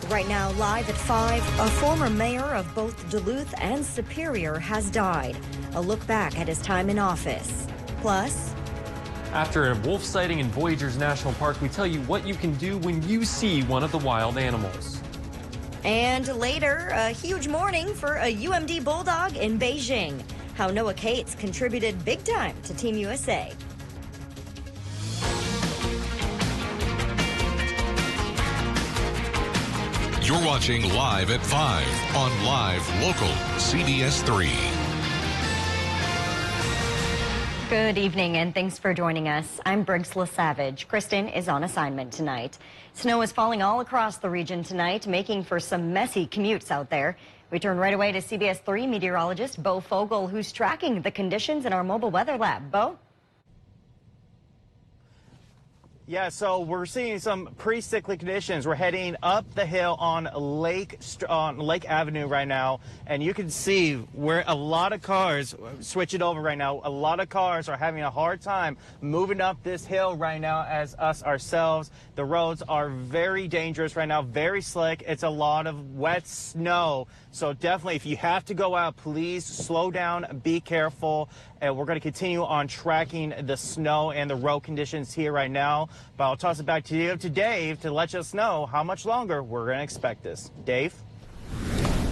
Right now, live at 5, a former mayor of both Duluth and Superior has died. A look back at his time in office. Plus, after a wolf sighting in Voyageurs National Park, we tell you what you can do when you see one of the wild animals. And later, a huge morning for a UMD Bulldog in Beijing. How Noah Cates contributed big time to Team USA. You're watching Live at 5 on Live Local CBS 3. Good evening and thanks for joining us. I'm Briggs LaSavage. Kristen is on assignment tonight. Snow is falling all across the region tonight, making for some messy commutes out there. We turn right away to CBS 3 meteorologist Bo Fogel, who's tracking the conditions in our mobile weather lab. Bo? Yeah, so we're seeing some pre-cyclic conditions. We're heading up the hill on Lake Avenue right now, and you can see where a lot of cars, switch it over right now, a lot of cars are having a hard time moving up this hill right now as us ourselves. The roads are very dangerous right now, very slick. It's a lot of wet snow. So definitely, if you have to go out, please slow down, be careful. And we're going to continue on tracking the snow and the road conditions here right now. But I'll toss it back to you, to Dave, to let us know how much longer we're going to expect this. Dave?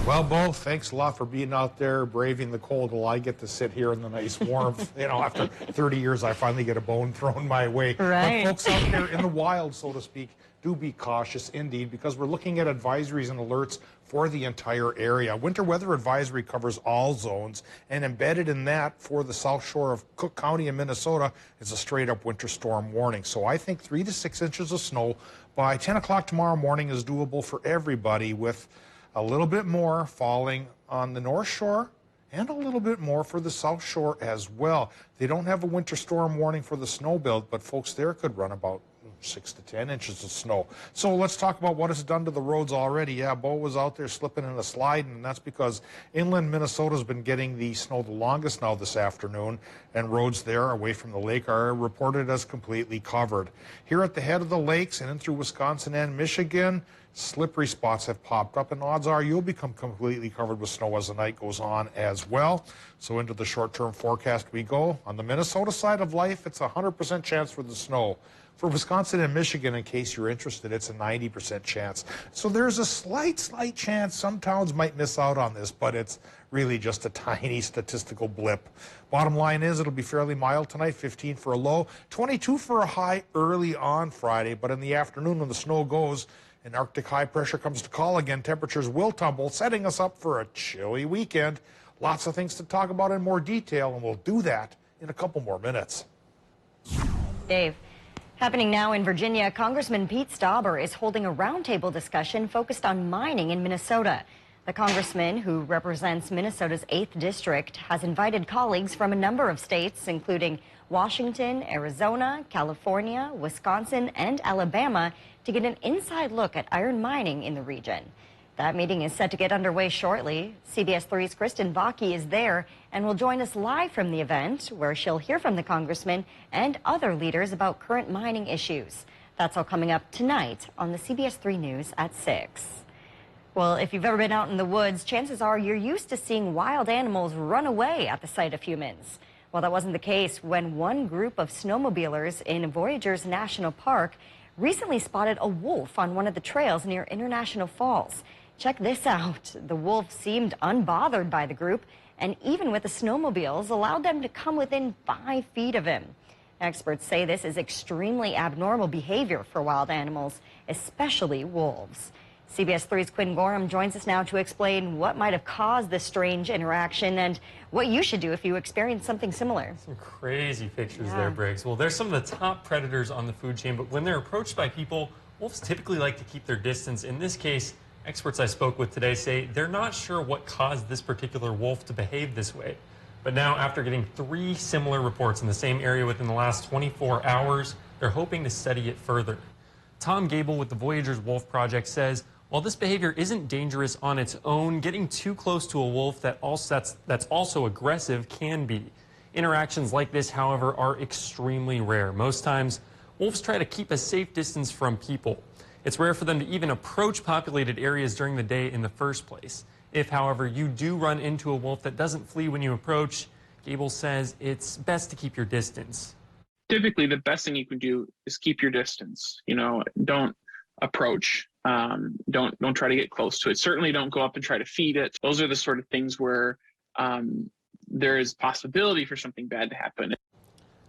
Well, Bo, thanks a lot for being out there, braving the cold while I get to sit here in the nice warmth. You know, after 30 years, I finally get a bone thrown my way. Right. But folks out there in the wild, so to speak, do be cautious indeed, because we're looking at advisories and alerts for the entire area. Winter weather advisory covers all zones, and embedded in that for the south shore of Cook County in Minnesota is a straight-up winter storm warning. So I think 3 to 6 inches of snow by 10 o'clock tomorrow morning is doable for everybody, with a little bit more falling on the north shore and a little bit more for the south shore as well. They don't have a winter storm warning for the snow belt, but folks there could run about 6 to 10 inches of snow. So let's talk about what it's done to the roads already. Yeah, Bo was out there slipping and sliding, and that's because inland Minnesota's been getting the snow the longest now this afternoon, and roads there away from the lake are reported as completely covered. Here at the head of the lakes and in through Wisconsin and Michigan, slippery spots have popped up, and odds are you'll become completely covered with snow as the night goes on as well. So into the short-term forecast we go. On the Minnesota side of life, it's a 100% chance for the snow. For Wisconsin and Michigan, in case you're interested, it's a 90% chance. So there's a slight chance some towns might miss out on this, but it's really just a tiny statistical blip. Bottom line is it'll be fairly mild tonight, 15 for a low, 22 for a high early on Friday, but in the afternoon when the snow goes and Arctic high pressure comes to call again, temperatures will tumble, setting us up for a chilly weekend. Lots of things to talk about in more detail, and we'll do that in a couple more minutes. Dave. Happening now in Virginia, Congressman Pete Stauber is holding a roundtable discussion focused on mining in Minnesota. The congressman, who represents Minnesota's 8th district, has invited colleagues from a number of states, including Washington, Arizona, California, Wisconsin, and Alabama, to get an inside look at iron mining in the region. That meeting is set to get underway shortly. CBS 3's Kristen Vaki is there and will join us live from the event, where she'll hear from the congressman and other leaders about current mining issues. That's all coming up tonight on the CBS 3 News at 6. Well, if you've ever been out in the woods, chances are you're used to seeing wild animals run away at the sight of humans. Well, that wasn't the case when one group of snowmobilers in Voyageurs National Park recently spotted a wolf on one of the trails near International Falls. Check this out. The wolf seemed unbothered by the group, and even with the snowmobiles, allowed them to come within 5 feet of him. Experts say this is extremely abnormal behavior for wild animals, especially wolves. CBS 3's Quinn Gorham joins us now to explain what might have caused this strange interaction and what you should do if you experience something similar. Some crazy pictures there, Briggs. Well, they're some of the top predators on the food chain, but when they're approached by people, wolves typically like to keep their distance. In this case, experts I spoke with today say they're not sure what caused this particular wolf to behave this way. But now, after getting 3 similar reports in the same area within the last 24 hours, they're hoping to study it further. Tom Gable with the Voyageurs Wolf Project says, while this behavior isn't dangerous on its own, getting too close to a wolf that's also aggressive can be. Interactions like this, however, are extremely rare. Most times, wolves try to keep a safe distance from people. It's rare for them to even approach populated areas during the day in the first place. If, however, you do run into a wolf that doesn't flee when you approach, Gable says it's best to keep your distance. Typically, the best thing you can do is keep your distance. You know, don't approach. Don't try to get close to it. Certainly don't go up and try to feed it. Those are the sort of things where there is possibility for something bad to happen.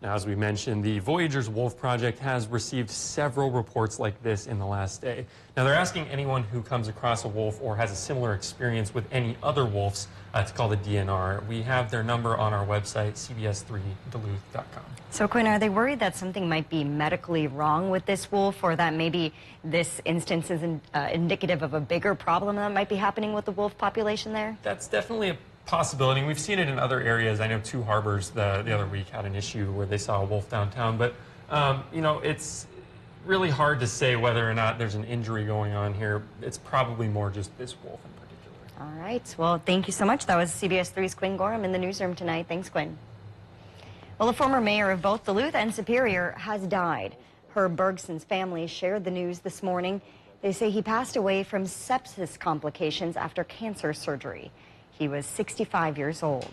Now, as we mentioned, the Voyagers Wolf Project has received several reports like this in the last day. Now, they're asking anyone who comes across a wolf or has a similar experience with any other wolves to call the DNR. We have their number on our website, cbs3duluth.com. So, Quinn, are they worried that something might be medically wrong with this wolf, or that maybe this instance is indicative of a bigger problem that might be happening with the wolf population there? That's definitely a possibility. We've seen it in other areas. I know Two Harbors the other week had an issue where they saw a wolf downtown, but you know, it's really hard to say whether or not there's an injury going on here. It's probably more just this wolf in particular. All right. Well, thank you so much. That was CBS 3's Quinn Gorham in the newsroom tonight. Thanks, Quinn. Well, the former mayor of both Duluth and Superior has died. Herb Bergson's family shared the news this morning. They say he passed away from sepsis complications after cancer surgery. He was 65 years old.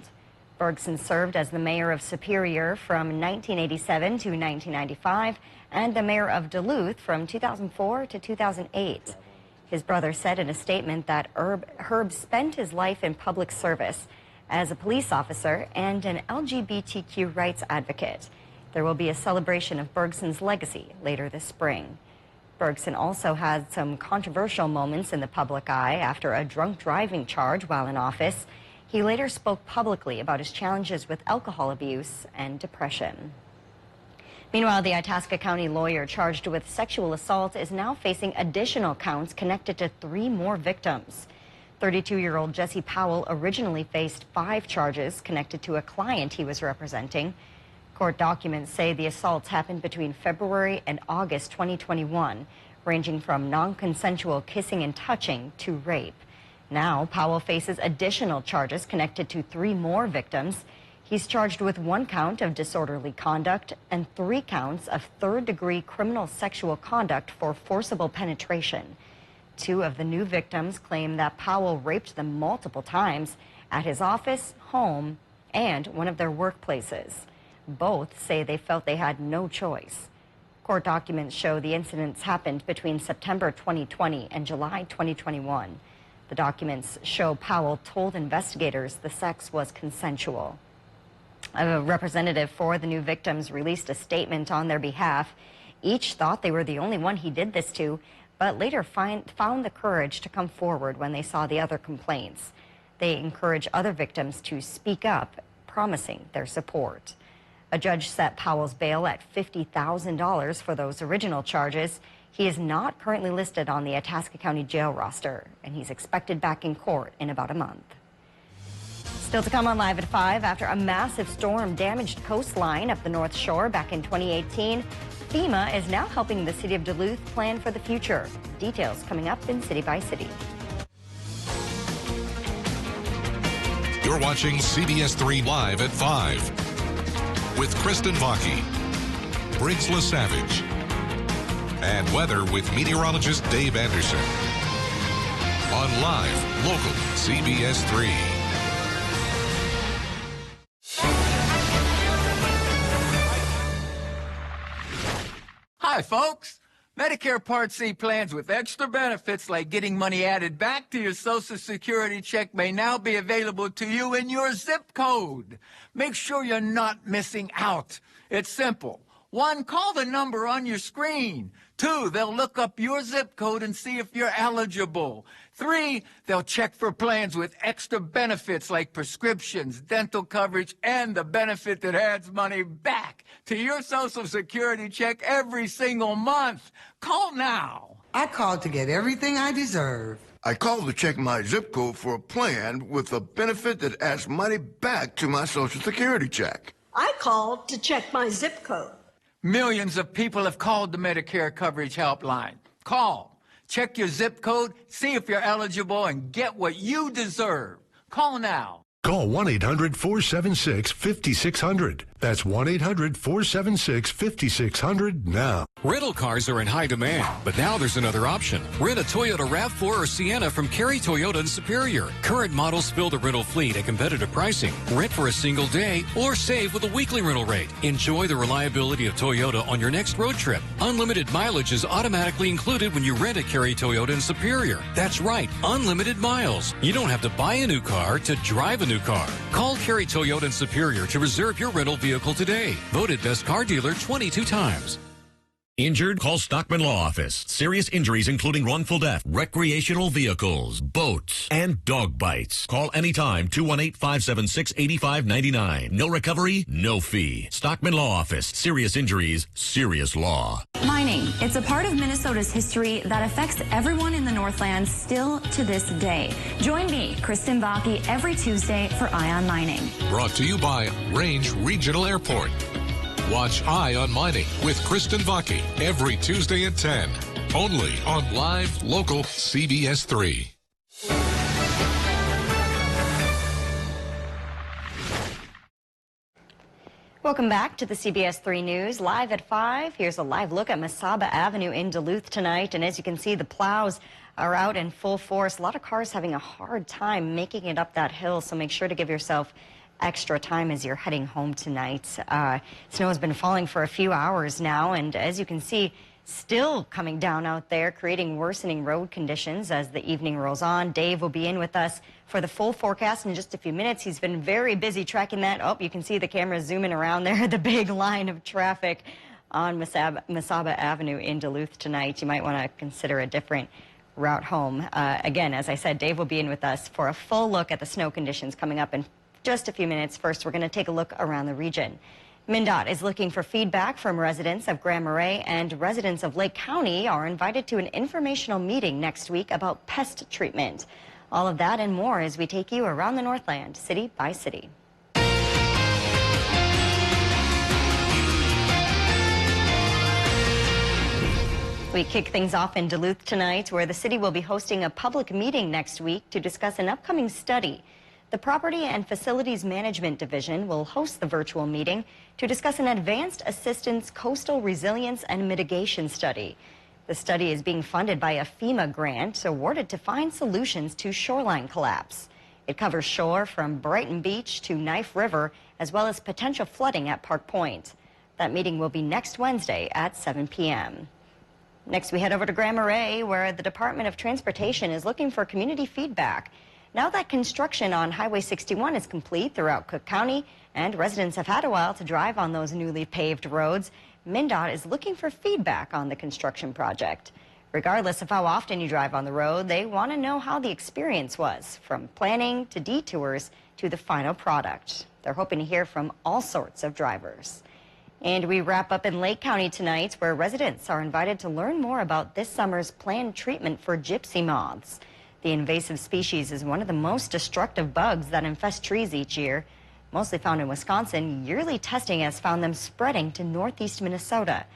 Bergson served as the mayor of Superior from 1987 to 1995 and the mayor of Duluth from 2004 to 2008. His brother said in a statement that Herb spent his life in public service as a police officer and an LGBTQ rights advocate. There will be a celebration of Bergson's legacy later this spring. Bergson also had some controversial moments in the public eye after a drunk driving charge while in office. He later spoke publicly about his challenges with alcohol abuse and depression. Meanwhile, the Itasca County lawyer charged with sexual assault is now facing additional counts connected to 3 more victims. 32-year-old Jesse Powell originally faced 5 charges connected to a client he was representing. Court documents say the assaults happened between February and August 2021, ranging from non-consensual kissing and touching to rape. Now, Powell faces additional charges connected to 3 more victims. He's charged with 1 count of disorderly conduct and 3 counts of third-degree criminal sexual conduct for forcible penetration. 2 of the new victims claim that Powell raped them multiple times at his office, home, and one of their workplaces. Both say they felt they had no choice. Court documents show the incidents happened between September 2020 and July 2021. The documents show Powell told investigators the sex was consensual. A representative for the new victims released a statement on their behalf. Each thought they were the only one he did this to, but later found the courage to come forward when they saw the other complaints. They encourage other victims to speak up, promising their support. A judge set Powell's bail at $50,000 for those original charges. He is not currently listed on the Itasca County jail roster, and he's expected back in court in about a month. Still to come on Live at 5, after a massive storm damaged coastline up the North Shore back in 2018, FEMA is now helping the city of Duluth plan for the future. Details coming up in City by City. You're watching CBS 3 Live at 5 with Kristen Vaki, Briggs LaSavage, and weather with meteorologist Dave Anderson. On Live, local, CBS 3. Hi, folks. Medicare Part C plans with extra benefits like getting money added back to your Social Security check may now be available to you in your zip code. Make sure you're not missing out. It's simple. 1, call the number on your screen. 2, they'll look up your zip code and see if you're eligible. 3, they'll check for plans with extra benefits like prescriptions, dental coverage, and the benefit that adds money back to your Social Security check every single month. Call now. I called to get everything I deserve. I called to check my zip code for a plan with a benefit that adds money back to my Social Security check. I called to check my zip code. Millions of people have called the Medicare Coverage Helpline. Call, check your zip code, see if you're eligible, and get what you deserve. Call now. Call 1-800-476-5600. That's 1-800-476-5600 now. Rental cars are in high demand, but now there's another option. Rent a Toyota RAV4 or Sienna from Cary Toyota in Superior. Current models fill the rental fleet at competitive pricing. Rent for a single day or save with a weekly rental rate. Enjoy the reliability of Toyota on your next road trip. Unlimited mileage is automatically included when you rent at Cary Toyota in Superior. That's right, unlimited miles. You don't have to buy a new car to drive a new car. Call Cary Toyota in Superior to reserve your rental vehicle today. Voted best car dealer 22 times. Injured? Call Stockman Law Office. Serious injuries including wrongful death, recreational vehicles, boats, and dog bites. Call anytime, 218-576-8599. No recovery, no fee. Stockman Law Office. Serious injuries, serious law. Mining. It's a part of Minnesota's history that affects everyone in the Northland still to this day. Join me, Kristen Baki, every Tuesday for Eye on Mining. Brought to you by Range Regional Airport. Watch Eye on Mining with Kristen Vaki every Tuesday at 10. Only on live, local CBS 3. Welcome back to the CBS 3 News. Live at 5, here's a live look at Mesaba Avenue in Duluth tonight. And as you can see, the plows are out in full force. A lot of cars having a hard time making it up that hill, so make sure to give yourself extra time as you're heading home tonight. Snow has been falling for a few hours now, and as you can see, still coming down out there, creating worsening road conditions as the evening rolls on. Dave will be in with us for the full forecast in just a few minutes. He's been very busy tracking that. Oh, you can see the camera zooming around there, the big line of traffic on Mesaba Avenue in Duluth tonight. You might want to consider a different route home. Again, as I said, Dave will be in with us for a full look at the snow conditions coming up in just a few minutes. First, we're going to take a look around the region. MnDOT is looking for feedback from residents of Grand Marais, and residents of Lake County are invited to an informational meeting next week about pest treatment. All of that and more as we take you around the Northland, city by city. We kick things off in Duluth tonight, where the city will be hosting a public meeting next week to discuss an upcoming study. The Property and Facilities Management Division will host the virtual meeting to discuss an advanced assistance coastal resilience and mitigation study. The study is being funded by a FEMA grant awarded to find solutions to shoreline collapse. It covers shore from Brighton Beach to Knife River, as well as potential flooding at Park Point. That meeting will be next Wednesday at 7 p.m. Next, we head over to Grand Marais, where the Department of Transportation is looking for community feedback. Now that construction on Highway 61 is complete throughout Cook County and residents have had a while to drive on those newly paved roads, MnDOT is looking for feedback on the construction project. Regardless of how often you drive on the road, they want to know how the experience was, from planning to detours to the final product. They're hoping to hear from all sorts of drivers. And we wrap up in Lake County tonight, where residents are invited to learn more about this summer's planned treatment for gypsy moths. The invasive species is one of the most destructive bugs that infest trees each year. Mostly found in Wisconsin, yearly testing has found them spreading to northeast Minnesota.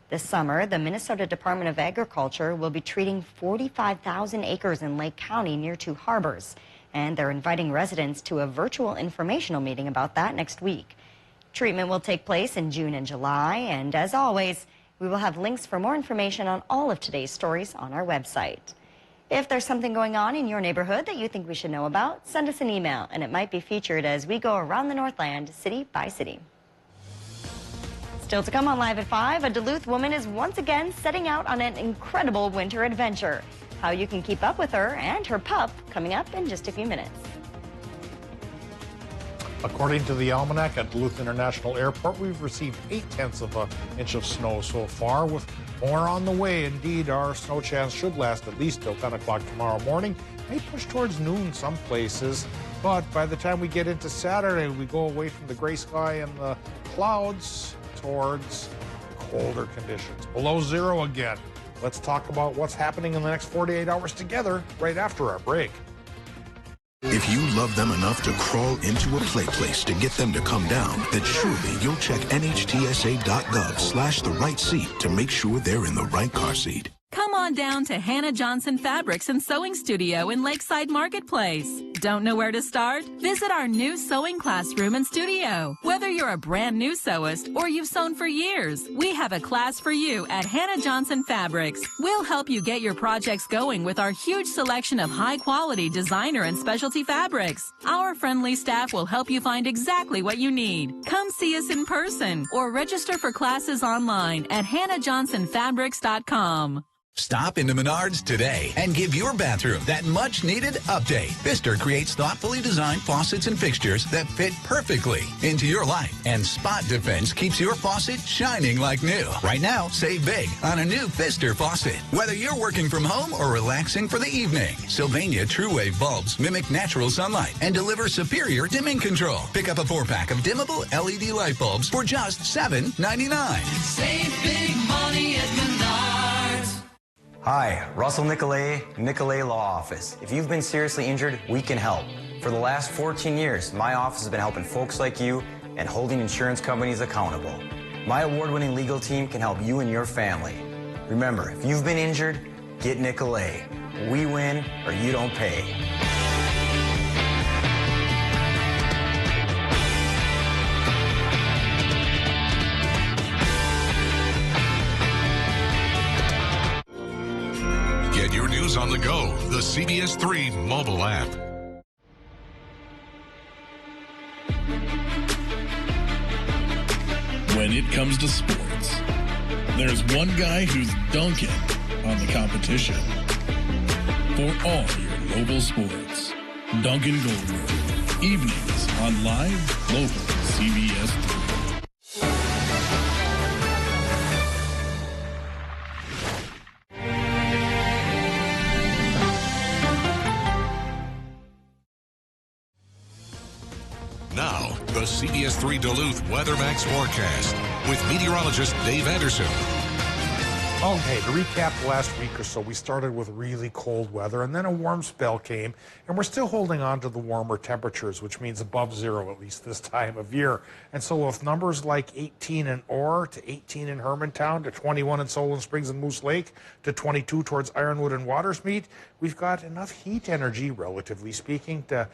This summer, the Minnesota Department of Agriculture will be treating 45,000 acres in Lake County near two harbors, and they're inviting residents to a virtual informational meeting about that next week. Treatment will take place in June and July, and as always, we will have links for more information on all of today's stories on our website. If there's something going on in your neighborhood that you think we should know about, send us an email, and it might be featured as we go around the Northland, city by city. Still to come on Live at 5, a Duluth woman is once again setting out on an incredible winter adventure. How you can keep up with her and her pup coming up in just a few minutes. According to the almanac at Duluth International Airport, we've received 0.8 of an inch of snow so far, with more on the way. Indeed, our snow chance should last at least till 10 o'clock tomorrow morning. May push towards noon some places, but by the time we get into Saturday, we go away from the gray sky and the clouds towards colder conditions. Below zero again. Let's talk about what's happening in the next 48 hours together right after our break. If you love them enough to crawl into a play place to get them to come down, then surely you'll check NHTSA.gov/the right seat to make sure they're in the right car seat. Come on. on down to Hannah Johnson Fabrics and Sewing Studio in Lakeside Marketplace. Don't know where to start? Visit our new sewing classroom and studio. Whether you're a brand new sewist or you've sewn for years, we have a class for you at Hannah Johnson Fabrics. We'll help you get your projects going with our huge selection of high-quality designer and specialty fabrics. Our friendly staff will help you find exactly what you need. Come see us in person or register for classes online at hannahjohnsonfabrics.com. Stop into Menards today and give your bathroom that much-needed update. Pfister creates thoughtfully designed faucets and fixtures that fit perfectly into your life. And Spot Defense keeps your faucet shining like new. Right now, save big on a new Pfister faucet. Whether you're working from home or relaxing for the evening, Sylvania True Wave bulbs mimic natural sunlight and deliver superior dimming control. Pick up a 4-pack of dimmable LED light bulbs for just $7.99. Save big money at Menards. Hi, Russell Nicolay, Nicolay Law Office. If you've been seriously injured, we can help. For the last 14 years, my office has been helping folks like you and holding insurance companies accountable. My award-winning legal team can help you and your family. Remember, if you've been injured, get Nicolay. We win or you don't pay. Get your news on the go. The CBS 3 mobile app. When it comes to sports, there's one guy who's dunking on the competition. For all your local sports, Duncan Goldberg. Evenings on live, local CBS 3. Now, the CBS 3 Duluth Weather Max forecast with meteorologist Dave Anderson. Okay, to recap the last week or so, we started with really cold weather, and then a warm spell came, and we're still holding on to the warmer temperatures, which means above zero, at least this time of year. And so with numbers like 18 in Orr to 18 in Hermantown to 21 in Solon Springs and Moose Lake to 22 towards Ironwood and Watersmeet, we've got enough heat energy, relatively speaking, to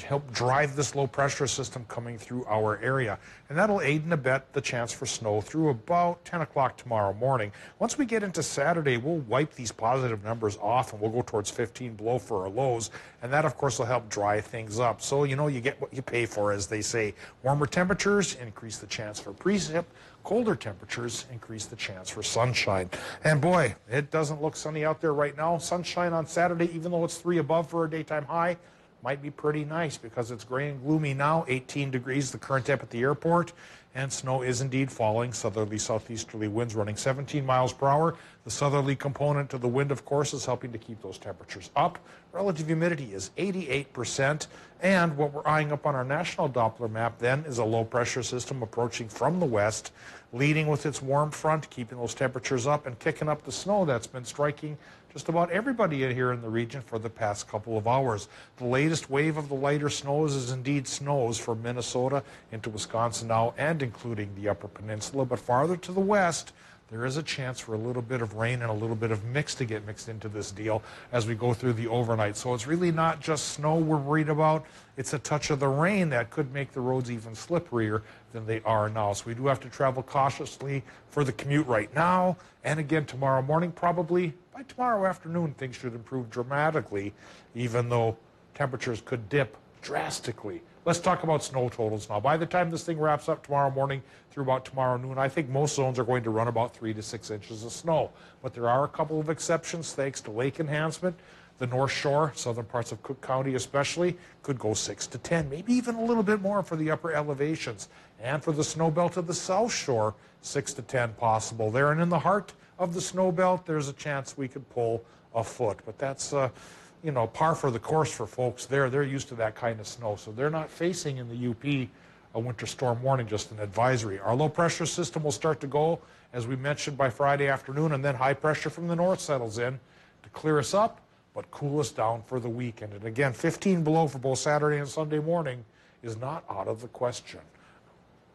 help drive this low pressure system coming through our area. And that'll aid and abet the chance for snow through about 10 o'clock tomorrow morning. Once we get into Saturday, we'll wipe these positive numbers off and we'll go towards 15 below for our lows. And that, of course, will help dry things up. So, you know, you get what you pay for, as they say. Warmer temperatures increase the chance for precip. Colder temperatures increase the chance for sunshine. And boy, it doesn't look sunny out there right now. Sunshine on Saturday, even though it's 3 above for a daytime high, might be pretty nice because it's gray and gloomy now, 18 degrees the current temp at the airport, and snow is indeed falling. Southerly southeasterly winds running 17 miles per hour. The southerly component to the wind, of course, is helping to keep those temperatures up. Relative humidity is 88%, and what we're eyeing up on our national Doppler map then is a low pressure system approaching from the west, leading with its warm front, keeping those temperatures up and kicking up the snow that's been striking just about everybody here in the region for the past couple of hours. The latest wave of the lighter snows is indeed snows from Minnesota into Wisconsin now, and including the Upper Peninsula. But farther to the west, there is a chance for a little bit of rain and a little bit of mix to get mixed into this deal as we go through the overnight. So it's really not just snow we're worried about. It's a touch of the rain that could make the roads even slipperier than they are now. So we do have to travel cautiously for the commute right now. And again, tomorrow morning, probably by tomorrow afternoon, things should improve dramatically, even though temperatures could dip drastically. Let's talk about snow totals now. By the time this thing wraps up tomorrow morning through about tomorrow noon, I think most zones are going to run about 3 to 6 inches of snow. But there are a couple of exceptions thanks to lake enhancement. The North Shore, southern parts of Cook County especially, could go 6 to 10, maybe even a little bit more for the upper elevations. And for the snow belt of the South Shore, 6 to 10 possible there. And in the heart of the snow belt, there's a chance we could pull a foot. But that's, you know, par for the course for folks there. They're used to that kind of snow. So they're not facing in the UP a winter storm warning, just an advisory. Our low pressure system will start to go, as we mentioned, by Friday afternoon, and then high pressure from the north settles in to clear us up, but cool us down for the weekend. And again, 15 below for both Saturday and Sunday morning is not out of the question.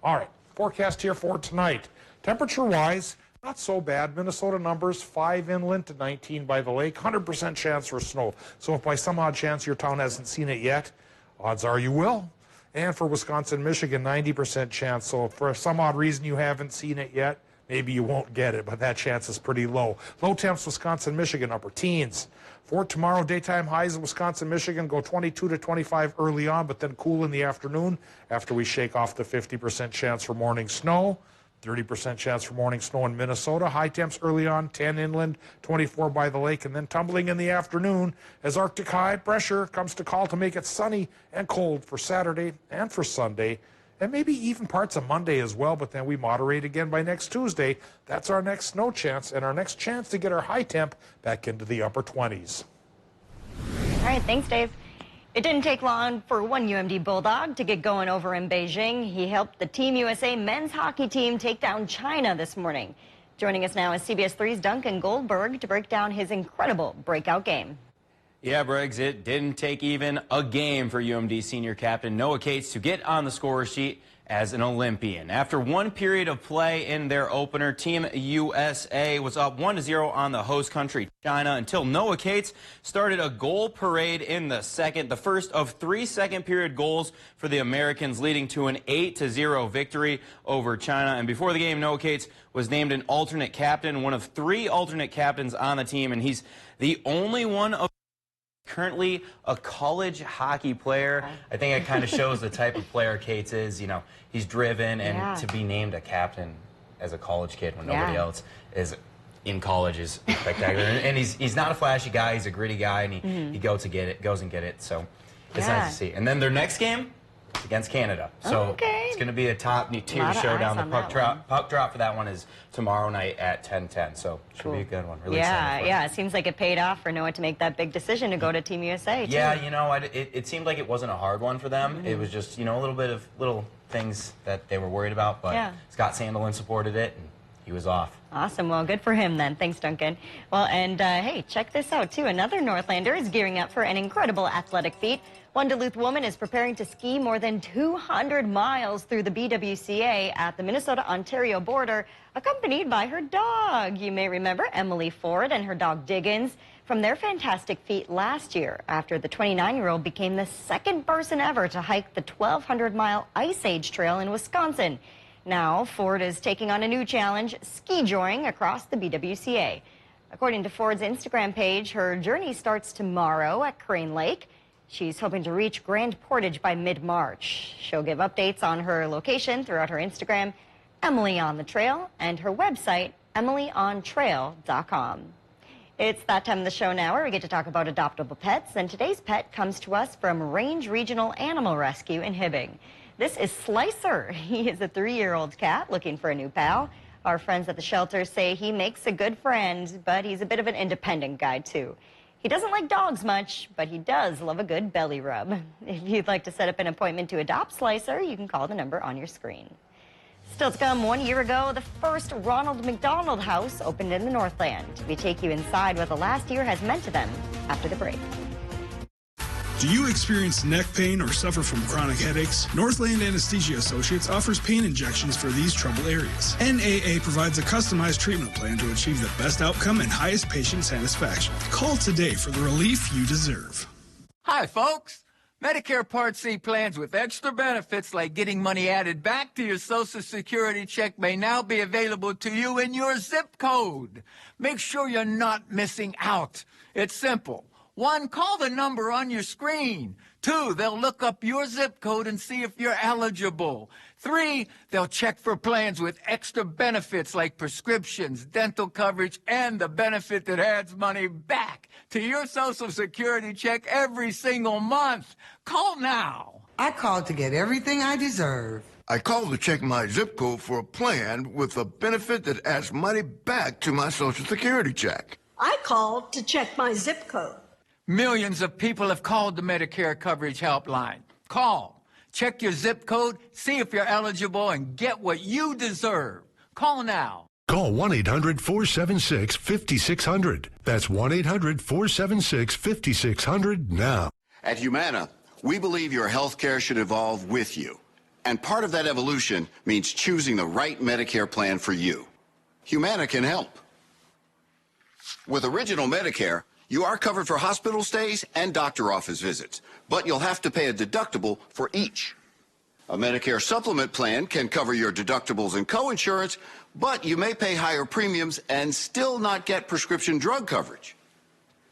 All right, forecast here for tonight. Temperature-wise, Not so bad. Minnesota numbers 5 inland to 19 by the lake. 100% chance for snow. So if by some odd chance your town hasn't seen it yet, odds are you will. And for Wisconsin, Michigan, 90% chance. So if for some odd reason you haven't seen it yet, maybe you won't get it, but that chance is pretty low. Low temps, Wisconsin, Michigan, upper teens. For tomorrow, daytime highs in Wisconsin, Michigan go 22 to 25 early on, but then cool in the afternoon after we shake off the 50% chance for morning snow. 30% chance for morning snow in Minnesota. High temps early on, 10 inland, 24 by the lake, and then tumbling in the afternoon as Arctic high pressure comes to call to make it sunny and cold for Saturday and for Sunday, and maybe even parts of Monday as well, but then we moderate again by next Tuesday. That's our next snow chance and our next chance to get our high temp back into the upper 20s. All right, thanks, Dave. It didn't take long for one UMD Bulldog to get going over in Beijing. He helped the Team USA men's hockey team take down China this morning. Joining us now is CBS 3's Duncan Goldberg to break down his incredible breakout game. Yeah, Briggs, it didn't take even a game for UMD senior captain Noah Cates to get on the score sheet as an Olympian. After one period of play in their opener, Team USA was up 1-0 on the host country, China, until Noah Cates started a goal parade in the second, the first of 3 second-period goals for the Americans, leading to an 8-0 victory over China. And before the game, Noah Cates was named an alternate captain, one of 3 alternate captains on the team, and he's the only one of currently a college hockey player. I think it kind of shows the type of player Cates is. You know, he's driven, and to be named a captain as a college kid when nobody else is in college is spectacular. And he's not a flashy guy. He's a gritty guy, and he goes and get it. So it's nice to see. And then their next game is against Canada. So it's going to be a top-tier showdown. The puck drop for that one is tomorrow night at 10:10. So it should be a good one. Really excited for it. It seems like it paid off for Noah to make that big decision to go to Team USA, too. Yeah, you know, it seemed like it wasn't a hard one for them. It was just, you know, a little bit of little things that they were worried about. But Scott Sandelin supported it, and he was off. Awesome. Well, good for him then. Thanks, Duncan. Well, and hey, check this out, too. Another Northlander is gearing up for an incredible athletic feat. One Duluth woman is preparing to ski more than 200 miles through the BWCA at the Minnesota-Ontario border, accompanied by her dog. You may remember Emily Ford and her dog Diggins from their fantastic feat last year after the 29-year-old became the second person ever to hike the 1,200-mile Ice Age Trail in Wisconsin. Now, Ford is taking on a new challenge, ski-joring across the BWCA. According to Ford's Instagram page, her journey starts tomorrow at Crane Lake. She's hoping to reach Grand Portage by mid-March. She'll give updates on her location throughout her Instagram, Emily on the Trail, and her website, emilyontrail.com. It's that time of the show now where we get to talk about adoptable pets, and today's pet comes to us from Range Regional Animal Rescue in Hibbing. This is Slicer. He is a 3-year-old cat looking for a new pal. Our friends at the shelter say he makes a good friend, but he's a bit of an independent guy, too. He doesn't like dogs much, but he does love a good belly rub. If you'd like to set up an appointment to adopt Slicer, you can call the number on your screen. Still to come, 1 year ago, the first Ronald McDonald House opened in the Northland. We take you inside what the last year has meant to them after the break. Do you experience neck pain or suffer from chronic headaches? Northland Anesthesia Associates offers pain injections for these trouble areas. NAA provides a customized treatment plan to achieve the best outcome and highest patient satisfaction. Call today for the relief you deserve. Hi, folks. Medicare Part C plans with extra benefits like getting money added back to your Social Security check may now be available to you in your zip code. Make sure you're not missing out. It's simple. 1, call the number on your screen. 2, they'll look up your zip code and see if you're eligible. 3, they'll check for plans with extra benefits like prescriptions, dental coverage, and the benefit that adds money back to your Social Security check every single month. Call now. I called to get everything I deserve. I called to check my zip code for a plan with a benefit that adds money back to my Social Security check. I called to check my zip code. Millions of people have called the Medicare Coverage Helpline. Call, check your zip code, see if you're eligible, and get what you deserve. Call now. Call 1-800-476-5600. That's 1-800-476-5600 now. At Humana, we believe your health care should evolve with you. And part of that evolution means choosing the right Medicare plan for you. Humana can help. With Original Medicare, you are covered for hospital stays and doctor office visits, but you'll have to pay a deductible for each. A Medicare supplement plan can cover your deductibles and coinsurance, but you may pay higher premiums and still not get prescription drug coverage.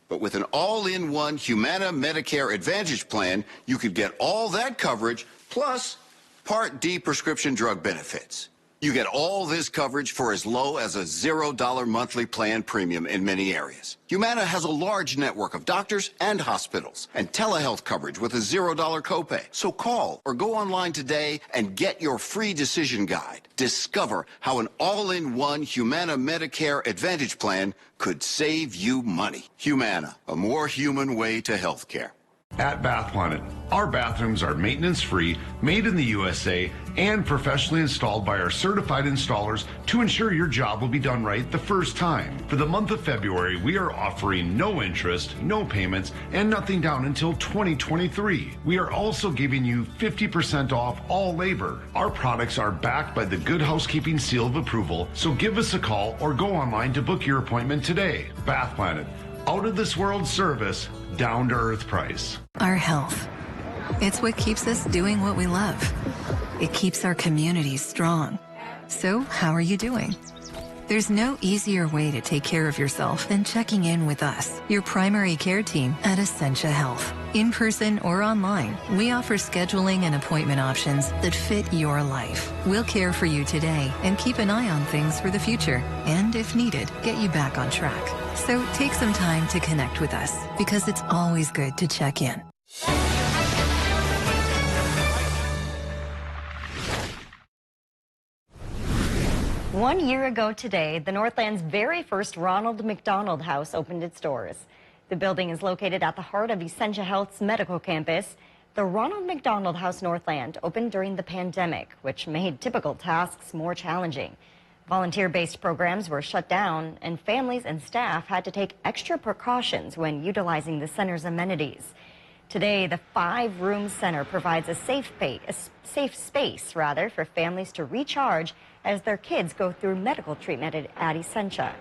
But with an all-in-one Humana Medicare Advantage plan, you could get all that coverage plus Part D prescription drug benefits. You get all this coverage for as low as a $0 monthly plan premium in many areas. Humana has a large network of doctors and hospitals and telehealth coverage with a $0 copay. So call or go online today and get your free decision guide. Discover how an all-in-one Humana Medicare Advantage plan could save you money. Humana, a more human way to health care. At Bath Planet, our bathrooms are maintenance-free, made in the USA, and professionally installed by our certified installers to ensure your job will be done right the first time. For the month of February, we are offering no interest, no payments, and nothing down until 2023. We are also giving you 50% off all labor. Our products are backed by the Good Housekeeping seal of approval, so give us a call or go online to book your appointment today. Bath Planet. Out of this world service, down to earth price. Our health. It's what keeps us doing what we love. It keeps our communities strong. So, how are you doing? There's no easier way to take care of yourself than checking in with us, your primary care team at Essentia Health. In person or online, we offer scheduling and appointment options that fit your life. We'll care for you today and keep an eye on things for the future. And if needed, get you back on track. So take some time to connect with us because it's always good to check in. One year ago today, the Northland's very first Ronald McDonald House opened its doors. The building is located at the heart of Essentia Health's medical campus. The Ronald McDonald House Northland opened during the pandemic, which made typical tasks more challenging. Volunteer-based programs were shut down, and families and staff had to take extra precautions when utilizing the center's amenities. Today, the 5-room center provides a safe space for families to recharge as their kids go through medical treatment at Essentia.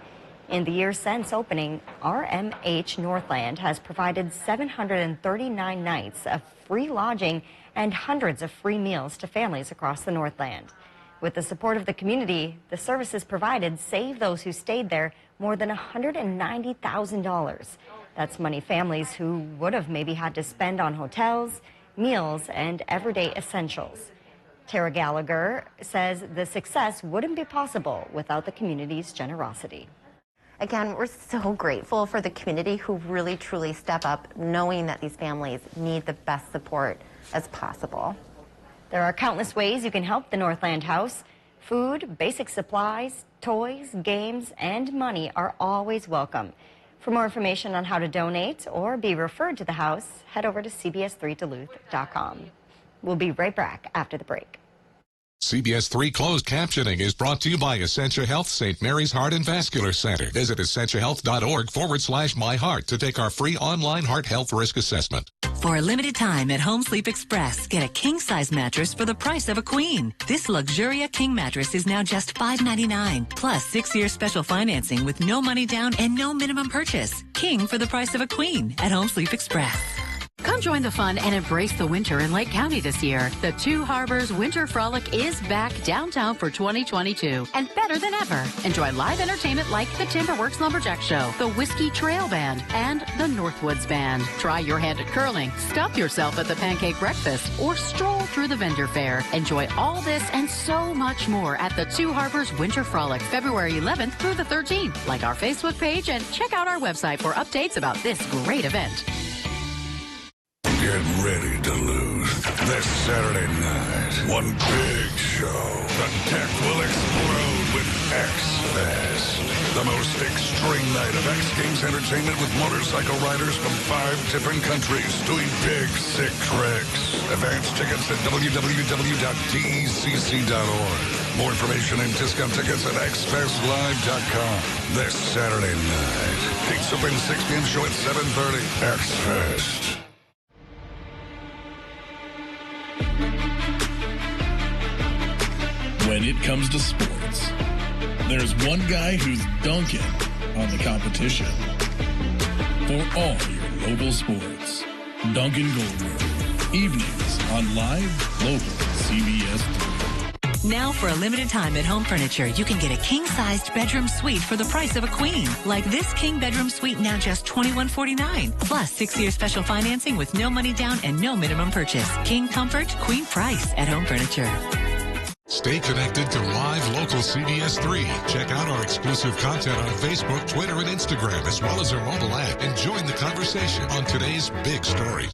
In the years since opening, RMH Northland has provided 739 nights of free lodging and hundreds of free meals to families across the Northland. With the support of the community, the services provided saved those who stayed there more than $190,000. That's money families who would have maybe had to spend on hotels, meals, and everyday essentials. Tara Gallagher says the success wouldn't be possible without the community's generosity. Again, we're so grateful for the community who really truly step up, knowing that these families need the best support as possible. There are countless ways you can help the Northland House. Food, basic supplies, toys, games, and money are always welcome. For more information on how to donate or be referred to the house, head over to CBS3Duluth.com. We'll be right back after the break. CBS 3 closed captioning is brought to you by Essentia Health St. Mary's Heart and Vascular Center. Visit essentiahealth.org/myheart to take our free online heart health risk assessment. For a limited time at Home Sleep Express, get a king-size mattress for the price of a queen. This Luxuria King mattress is now just $5.99, plus 6-year special financing with no money down and no minimum purchase. King for the price of a queen at Home Sleep Express. Come join the fun and embrace the winter in Lake County this year. The Two Harbors Winter Frolic is back downtown for 2022 and better than ever. Enjoy live entertainment like the Timberworks Lumberjack Show, the Whiskey Trail Band, and the Northwoods Band. Try your hand at curling, stump yourself at the Pancake Breakfast, or stroll through the vendor fair. Enjoy all this and so much more at the Two Harbors Winter Frolic, February 11th through the 13th. Like our Facebook page and check out our website for updates about this great event. Get ready to lose this Saturday night. One big show. The deck will explode with X-Fest. The most extreme night of X Games entertainment with motorcycle riders from 5 different countries doing big, sick tricks. Advance tickets at www.decc.org. More information and discount tickets at xfestlive.com. This Saturday night. Gates open 6 p.m. show at 7:30. X-Fest. When it comes to sports, There's one guy who's dunking on the competition. For all your local sports, Duncan Goldberg. Evenings on Live Local CBS 3. Now for a limited time at Home Furniture, you can get a king-sized bedroom suite for the price of a queen. Like this king bedroom suite, now just $21.49. Plus 6-year special financing with no money down and no minimum purchase. King comfort, queen price at Home Furniture. Stay connected to Live Local CBS 3. Check out our exclusive content on Facebook, Twitter, and Instagram, as well as our mobile app, and join the conversation on today's big story.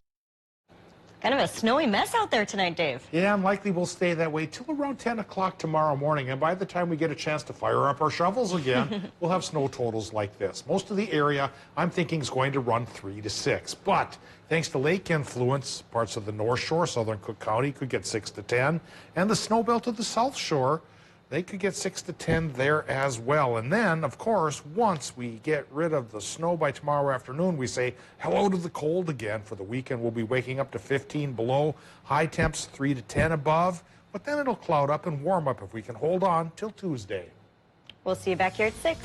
Kind of a snowy mess out there tonight, Dave. Yeah, and likely will stay that way till around 10 o'clock tomorrow morning. And by the time we get a chance to fire up our shovels again, we'll have snow totals like this. Most of the area, I'm thinking, is going to run 3 to 6. But thanks to lake influence, parts of the North Shore, southern Cook County, could get 6 to 10. And the snow belt of the South Shore, they could get 6 to 10 there as well. And then, of course, once we get rid of the snow by tomorrow afternoon, we say hello to the cold again. For the weekend, we'll be waking up to 15 below, high temps 3 to 10 above, but then it'll cloud up and warm up if we can hold on till Tuesday. We'll see you back here at 6.